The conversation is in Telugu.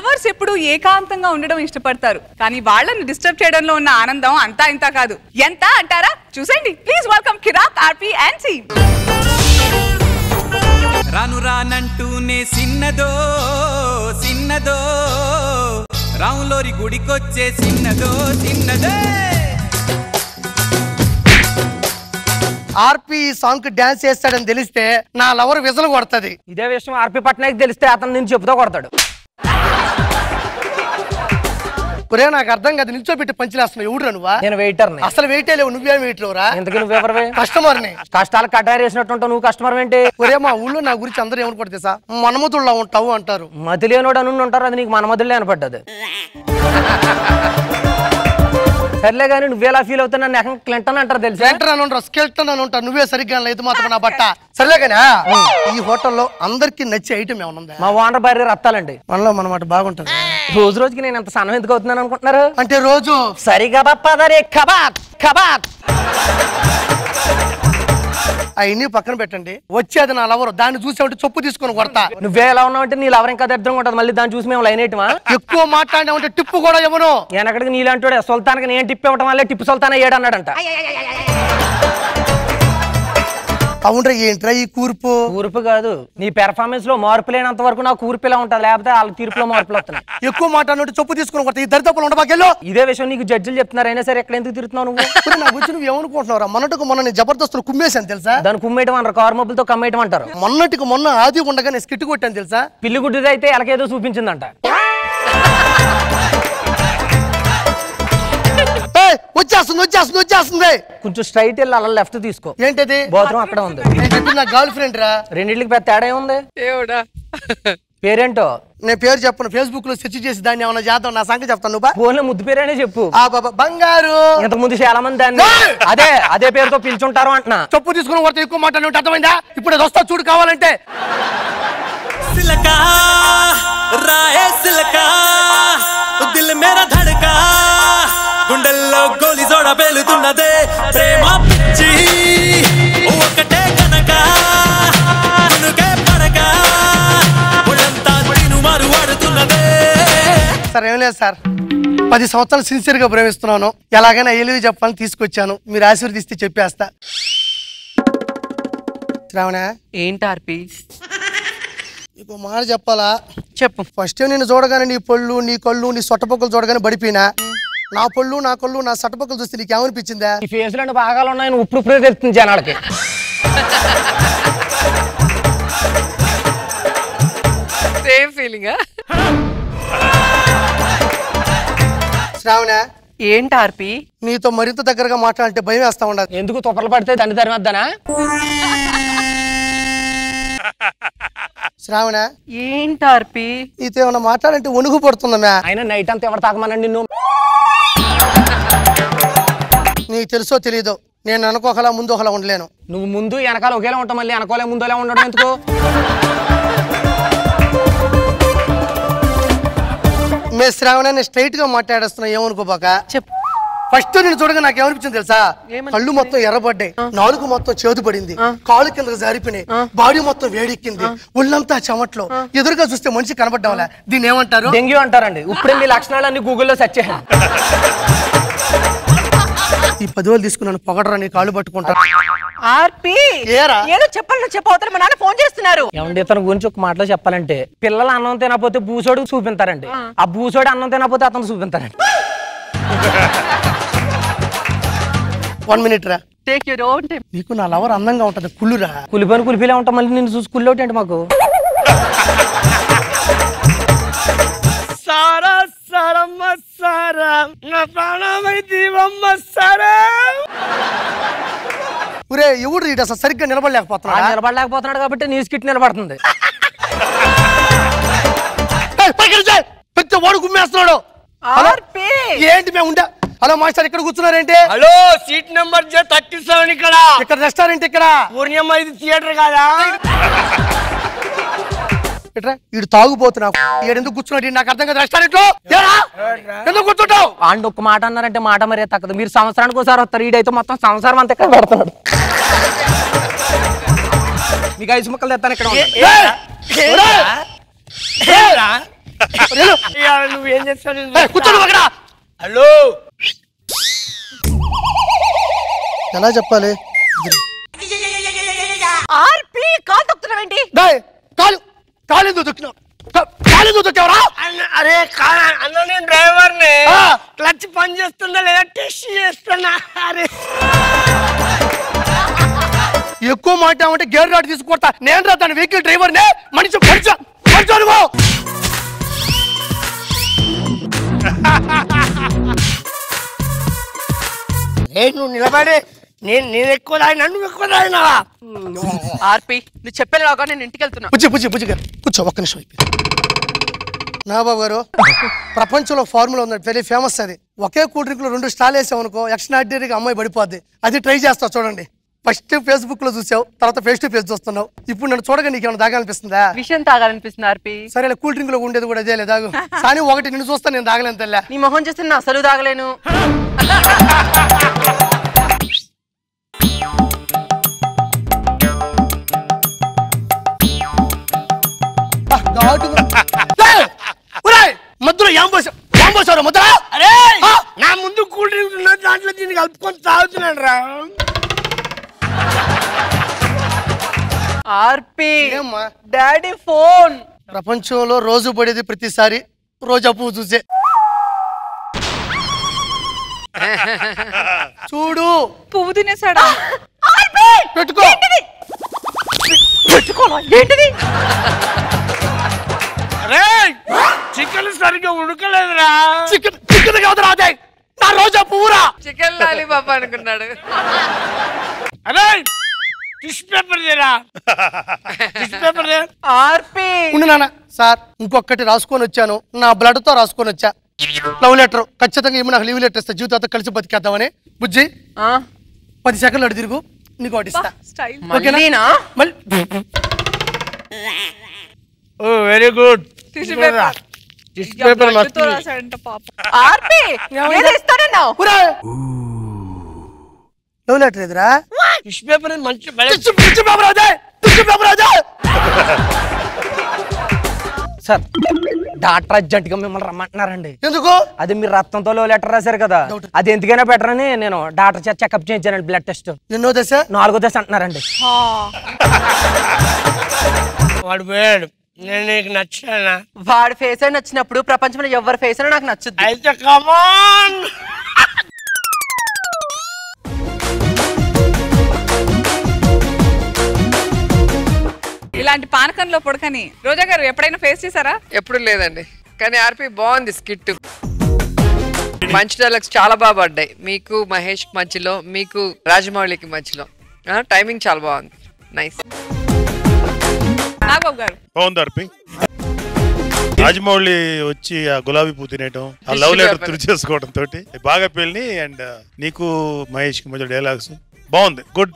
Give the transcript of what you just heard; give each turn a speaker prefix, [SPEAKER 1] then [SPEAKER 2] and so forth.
[SPEAKER 1] లవర్స్ ఎప్పుడు ఏకాంతంగా ఉండడం ఇష్టపడతారు, కానీ వాళ్ళని డిస్టర్బ్ చేయడంలో ఉన్న ఆనందం అంతా ఇంత కాదు. ఎంత అంటారా? చూసండి. Please welcome Kirik, RP and C.
[SPEAKER 2] రాను రానంటూనే సిన్నదో సిన్నదో, రాములోరి గుడికొచ్చే సిన్నదో సిన్నదే.
[SPEAKER 3] ఆర్పి సాంగ్ కి డాన్స్ చేస్తాడని తెలిస్తే నా లవర్ విజలు కొడతది.
[SPEAKER 4] ఇదే విషయం ఆర్పి పట్నాయక్ తెలిస్తే అతను నేను చెప్పుతో కొడతాడు.
[SPEAKER 3] ఒరే నాకు అర్థం కాదు, నిల్చోబెట్టి పంచిలేస్తున్నావు. ఎవడురా నువ్వా?
[SPEAKER 4] నేను వెయిటర్ని.
[SPEAKER 3] అసలు వెయిటే లేవు, నువ్వేం వెయిట్ లేవురా?
[SPEAKER 4] ఎందుకు నువ్వెవరివే?
[SPEAKER 3] కస్టమర్ని.
[SPEAKER 4] కష్టాలు కటారు వేసినట్టుంటావు, నువ్వు కస్టమర్ ఏంటి?
[SPEAKER 3] ఒరే మా ఊళ్ళో నా గురించి అందరూ ఏమనుకుంటే తెలుసా, మనమతుల్లా ఉంటావు అంటారు.
[SPEAKER 4] మతి లేనోడు అని ఉంటారు, అది నీకు మన మధులే అనపడ్డది. సర్లే కానీ నువ్వేలా ఫీల్ అవుతున్నా నన్ను క్లింటన్ అంటారు తెలుసా?
[SPEAKER 3] క్లింటన్ అని ఉంటారు, స్కెల్టన్ అని ఉంటారు. నువ్వే సరిగ్గా లేదు మాత్రం నా బట్ట. సర్లే కానీ ఈ హోటల్లో అందరికి నచ్చే ఐటమ్ ఏమన్నా ఉందా?
[SPEAKER 4] మా ఓనర్ భార్య రత్తాలండి.
[SPEAKER 3] మనలో మనమాట బాగుంటది.
[SPEAKER 4] రోజు రోజుకి నేను ఎంత సన్నం ఎందుకు అవుతున్నాను అనుకుంటున్నారు?
[SPEAKER 3] అంటే రోజు
[SPEAKER 4] సరిగా పప్పదరే కబాత్ కబాత్
[SPEAKER 3] అవన్నీ పక్కన పెట్టండి. వచ్చేది నా లవరు, దాన్ని చూసామంటే చొప్పు తీసుకొని కొడతా.
[SPEAKER 4] నువ్వే ఎలా ఉన్నావు అంటే నీ లవర్ ఇంకా దరిద్రంగా ఉంటుంది, మళ్ళీ దాన్ని చూసి మేము లైన్ వేయటమా?
[SPEAKER 3] ఎక్కువ మాట్లాడినామంటే టిప్పు కూడా ఇవ్వను.
[SPEAKER 4] వెనకడికి నీలాంటి సుల్తాన్కి నేను టిప్ ఇవ్వటం వల్లే టిప్పు సుల్తాన్ అయ్యాడు అన్నాడంట.
[SPEAKER 3] అవునరా, ఏంట్రా ఈ కూర్పు?
[SPEAKER 4] కూర్పు కాదు, నీ పెర్ఫార్మెన్స్ లో మార్పు లేనంత వరకు నా కూర్పు ఇలా ఉంటుంది, లేకపోతే వాళ్ళ తీర్పులో మార్పులు వస్తున్నాయి.
[SPEAKER 3] ఎక్కువ మాట్లాడినట్టు చొప్పు తీసుకుని కొడతా. ఈ దరిద్రపులు ఉండబాకెళ్ళో.
[SPEAKER 4] ఇదే విషయం నీకు జడ్జిలు చెప్తున్నారు, అయినా సరే ఎక్కడ ఎందుకు తిరుగుతున్నావు నువ్వు?
[SPEAKER 3] నా గురించి నువ్వు ఏమనుకుంటున్నావురా? మొన్నటికి మొన్న నేను జబర్దస్తులు కుమ్మేశాను తెలుసా?
[SPEAKER 4] దాన్ని కుమ్మేయటం అంటారు, కారు మబ్బులతో కమ్మేయటం అంటారు.
[SPEAKER 3] మొన్నటికి మొన్న ఆది ఉండగా నేను స్కిట్ కొట్టాను తెలుసా?
[SPEAKER 4] పిల్లి గుడ్డిది అయితే ఎలాకేదో చూపించిందంట.
[SPEAKER 3] వచ్చేస్తుంది.
[SPEAKER 4] కొంచెం స్ట్రైట్ వెళ్ళి అలా లెఫ్ట్ తీసుకో.
[SPEAKER 3] ఏంటది?
[SPEAKER 4] బాత్రూమ్ అక్కడ ఉంది.
[SPEAKER 3] నా గర్ల్ ఫ్రెండ్ రా.
[SPEAKER 4] రెండింటికి పెద్ద తేడా ఉంది. పేరేంటో?
[SPEAKER 3] నేను పేరు చెప్పను, ఫేస్బుక్ లో సెర్చ్ చేసి దాన్ని ఏమన్నా చేద్దాం. నా సంగతి చెప్తాను. నువ్వు
[SPEAKER 4] ఫోన్ లో ముద్దు పేరేనే చెప్పు.
[SPEAKER 3] బంగారు.
[SPEAKER 4] ఇంతకు ముందు చాలా మంది దాన్ని అదే పేరుతో పిలుచుంటారు అంటున్నా.
[SPEAKER 3] చెప్పు తీసుకుని కొడితే ఎక్కువ మాట్లాడి అర్థమైందా? ఇప్పుడు అది వస్తా చూడు కావాలంటే.
[SPEAKER 2] సిలకా రాయే సిలకా, దిల్ మేరా ధడకా, గుండెల్లో గోలి జోడ పేలుతున్నదే, ప్రేమ పిచ్చి ఒకటే కనుక గునుకే పడక ఒళ్ళంతా తిను మారు వాడుతున్నదే.
[SPEAKER 3] సార్ ఏం లేదు సార్, 10 సంవత్సరాలు సిన్సియర్ గా ప్రేమిస్తున్నాను. ఎలాగైనా ఏలివి చెప్పాలని తీసుకొచ్చాను, మీరు ఆశీర్వదిస్తే చెప్పేస్తా. శ్రావణ
[SPEAKER 1] ఏంటార్పి?
[SPEAKER 3] నీకు మాట చెప్పాలా?
[SPEAKER 1] చెప్పు.
[SPEAKER 3] ఫస్ట్ నేను చూడగానే నీ పళ్ళు, నీ కళ్ళు, నీ సొట్టపొక్కలు చూడగానే పడిపోయినా. నా పళ్ళు, నా కళ్ళు, నా సొట్టపొక్కలు చూస్తే నీకేమనిపించిందా?
[SPEAKER 4] ఈ ఫేస్ లో భాగాలు ఉన్నాయని ఇప్పుడు తెలుస్తుంది జనాలకి.
[SPEAKER 1] Same feeling.
[SPEAKER 3] శ్రావణ
[SPEAKER 1] ఏంటార్పి?
[SPEAKER 3] నీతో మరింత దగ్గరగా మాట్లాడంటే భయం వేస్తా ఉండదు.
[SPEAKER 4] ఎందుకు తొప్పలు పడితే దండి తరిమేద్దానా?
[SPEAKER 3] శ్రావణ
[SPEAKER 1] ఏంటార్పి?
[SPEAKER 3] నీతో ఏమన్నా మాట్లాడంటే వణుగు పడుతుందా?
[SPEAKER 4] అయినా నైట్ అంతా ఎవరు తాగమనండి నిన్ను?
[SPEAKER 3] నీకు తెలుసో తెలీదో, నేను అనుకోకలా ముందు ఒకలా ఉండలేను.
[SPEAKER 4] నువ్వు ముందు వెనకాల ఒకేలా ఉంటావు, మళ్ళీ వెనకాలే ముందులా ఉండడం ఎందుకు?
[SPEAKER 3] మే శ్రావణ నేను స్ట్రైట్ గా మాట్లాడేస్తున్నా, ఏమనుకోబాక.
[SPEAKER 1] చెప్పు.
[SPEAKER 3] ఫస్ట్ నేను చూడగా నాకు ఏమనిపించింది తెలుసా? కళ్ళు మొత్తం ఎర్రబడ్డాయి, నాలుగు మొత్తం చేదు పడింది, కాళ్ళు కిందకు జారిపోయినాయి, బాడీ మొత్తం వేడెక్కింది, ఒళ్ళంతా చెమట్లో. ఎదురుగా చూస్తే మనిషి కనబడ్డం. దీన్ని ఏమంటారు?
[SPEAKER 4] డెంగ్యూ అంటారండి. ఇప్పుడే మీ లక్షణాలన్నీ గూగుల్లో సెర్చ్ చేయండి.
[SPEAKER 3] ఈ 10,000 తీసుకున్నాను, పొగడరా నీ కాళ్ళు పట్టుకుంటా.
[SPEAKER 1] ఏదో చెప్పాలని చెప్పవుతారు, మా నాన్న ఫోన్ చేస్తున్నారు.
[SPEAKER 4] ఏమండి ఇతని గురించి ఒక మాటలో చెప్పాలంటే, పిల్లలు అన్నం తినకపోతే బూసోడు చూపించారండి, ఆ బూసోడు అన్నం తినకపోతే అతను చూపించారండి.
[SPEAKER 3] 1 minute రా.
[SPEAKER 1] Take your own time.
[SPEAKER 3] నీకు నా లవర్ అందంగా ఉంటది, కుళ్ళురా.
[SPEAKER 4] కులిపోయిన కులిపిలా ఉంటాం, మళ్ళీ నేను చూసి కుళ్ళోటి అంటే మాకు.
[SPEAKER 3] సారా సారమ్మ సారా, నా ప్రాణమై దీవమ్మ సారా. ఒరే ఎవడు రీడ్ అసలు సరిగ్గా నిలబడలేకపోతున్నాడు.
[SPEAKER 4] నిలబడలేకపోతున్నాడు కాబట్టి నీ స్కిట్ నిలబడుతుంది.
[SPEAKER 3] వాడు గుమ్మేస్తున్నాడు. ఏంటి మేము ఉండా? హలో మాస్టర్, ఇక్కడ కూర్చున్నారేంటి?
[SPEAKER 5] హలో, సీట్ నెంబర్ 37 ఇక్కడ.
[SPEAKER 3] ఇక్కడ రెస్టారెంట్ ఇక్కడ.
[SPEAKER 5] పూర్ణిమ, ఇది థియేటర్ కాదా?
[SPEAKER 3] ఇటు తాగుపోతున్నా. ఎందుకు కూర్చున్నాడు నాకు అర్థం కదా. రెస్టారెంట్ లో ఎందుకు కూర్చుంటావు?
[SPEAKER 4] అండ్ ఒక మాట అన్నారంటే మాట మరే తగ్గదు. మీరు సంవత్సరానికి ఒకసారి వస్తారు, ఈడైతే మొత్తం సంవత్సరం అంతా ఇక్కడ పెడుతున్నాడు. మీకు 5 ముక్కలు తెస్తాను ఇక్కడ.
[SPEAKER 5] నువ్వేం చేస్తావు?
[SPEAKER 3] కూర్చోడు అక్కడ.
[SPEAKER 5] హలో
[SPEAKER 3] ఎలా చెప్పాలి?
[SPEAKER 6] ఆర్పి కాల్ తొక్కుతున్నావేంటి?
[SPEAKER 3] కాలు కాలు ఎందుకు దొక్కినావు? కాలు ఎందుకు దొక్కావరా?
[SPEAKER 5] అరే అన్న నేను డ్రైవర్ని. క్లచ్ పని చేస్తుందా లేదా టెస్ట్ చేస్తున్నా. అరే
[SPEAKER 3] ఎక్కువ మాట్లాడమంటే గేర్ రాడ్ తీసుకొడతా. నేను రా తన వెహికల్ డ్రైవర్నే. మనిషి
[SPEAKER 5] నువ్వు నిలబడి నేను ఎక్కువ తాగినా నువ్వు ఎక్కువ తాగినావా?
[SPEAKER 6] ఆర్పి నువ్వు చెప్పేలాగా నేను ఇంటికి వెళ్తున్నా.
[SPEAKER 3] బుజ్జి గారు కూర్చో, ఒక్క నిమిషం. నా బాబు గారు, ప్రపంచంలో ఫార్ములా ఉంది, వెరీ ఫేమస్. అది ఒకే కూల్ డ్రింక్ లో 2 స్టాల్ వేసామనుకో ఎక్స్ట్రాడినరీగా అమ్మాయి పడిపోద్ది. అది ట్రై చేస్తావు చూడండి. ఫస్ట్ ఫేస్బుక్ లో చూసావు, తర్వాత ఫేస్ టు ఫేస్ చూస్తున్నావు. ఇప్పుడు నన్ను చూడగా నీకు ఏమైనా తాగాలనిపిస్తుందా?
[SPEAKER 6] విషయం తాగాలనిపిస్తుంది ఆర్పి.
[SPEAKER 3] సరే కూల్ డ్రింక్ లో ఉండేది కూడా అదే లేదు. కానీ ఒకటి నిన్ను చూస్తా నేను తాగలేను తెల్లా.
[SPEAKER 6] నీ మొహం చూస్తే నేను అసలు తాగలేను.
[SPEAKER 3] మధ్యలో ఏంబోసారు ముద్ర.
[SPEAKER 5] అరే నా ముందు కూల్ డ్రింక్ ఉన్న దాంట్లో దీన్ని కలుపుకొని తాగుతున్నాడు రా.
[SPEAKER 6] ఆర్పి
[SPEAKER 3] ఏమ్మా?
[SPEAKER 6] Daddy phone.
[SPEAKER 3] ప్రపంచంలో రోజు పడేది ప్రతిసారి రోజా పువ్వు చూసే. చూడు
[SPEAKER 1] పువ్వు తినేసాడా?
[SPEAKER 3] పెట్టుకో.
[SPEAKER 6] ఏంటిది?
[SPEAKER 5] అరే చికెన్ సరిగ్గా ఉడకలేదురా.
[SPEAKER 3] చికెన్ కాదురా, అదే నా రోజా పువ్వురా.
[SPEAKER 6] చికెన్ లాలీపాప్ అనుకున్నాడు.
[SPEAKER 5] అరే టిష్యూ పేపర్ దేరా. టిష్యూ పేపర్ దే.
[SPEAKER 6] ఆర్పి
[SPEAKER 3] ఉండు నాన్న. సార్ ఇంకొకటి రాసుకొని వచ్చాను, నా బ్లడ్ తో రాసుకొని వచ్చా. Love letter. ఖచ్చితంగా ఏమో నాకు లీవ్ లెటర్ ఇస్తా, జీవితంతో కలిసి బతికేద్దామని. బుజ్జి 10 సెకండ్లు అటు తిరుగు, నీకు ఒకటి ఇస్తా.
[SPEAKER 1] స్టైల్.
[SPEAKER 6] మళ్ళీనా?
[SPEAKER 3] మళ్ళీ
[SPEAKER 5] ఓ very good.
[SPEAKER 1] Tissue paper.
[SPEAKER 5] Tissue paper
[SPEAKER 1] బ్లడ్తో రాసాడంట పాప.
[SPEAKER 6] ఆర్పి ఏదో ఇస్తానన్నావు.
[SPEAKER 3] లవ్ లెటర్ ఎదురా.
[SPEAKER 5] టిష్యూ పేపర్ మంచి
[SPEAKER 4] సార్ డాక్టర్ అర్జెంట్ గా మిమ్మల్ని రమ్మంటున్నారండి.
[SPEAKER 3] ఎందుకు?
[SPEAKER 4] అది మీరు రక్తంతో లెటర్ రాశారు కదా, అది ఎందుకైనా బెటర్ అని నేను డాక్టర్ చేత చెకప్ చేయించానండి. Blood test.
[SPEAKER 3] ఎన్నో దశ?
[SPEAKER 4] 4వ దశ అంటున్నారండి.
[SPEAKER 5] వాడు పోయాడు. నేను నీకు నచ్చానా?
[SPEAKER 6] వాడి ఫేస్ అని నచ్చినప్పుడు ప్రపంచంలో ఎవరి ఫేస్ అని నాకు నచ్చుద్ది.
[SPEAKER 5] అయితే కమాన్.
[SPEAKER 1] ఇలాంటి పానకంలో పొడకని రోజా గారు ఎప్పుడైనా ఫేస్ చేశారా?
[SPEAKER 7] ఎప్పుడు లేదండి, కానీ ఆర్పి బాగుంది స్కిట్. మంచి డైలాగ్స్ చాలా బాగా పడ్డాయి. మీకు మహేష్ మధ్యలో, మీకు రాజమౌళికి మధ్యలో టైమింగ్ చాలా బాగుంది. నైస్.
[SPEAKER 1] నాగబాబు గారు
[SPEAKER 8] బాగుంది ఆర్పి. రాజమౌళి వచ్చి ఆ గులాబీ పూ తినేయటం, ఆ లవ్ లెటర్ తుడి చేసుకోవడం తోటి బాగా పెళ్ళి. అండ్ నీకు మహేష్ కి మధ్య డైలాగ్స్ బాగుంది. గుడ్.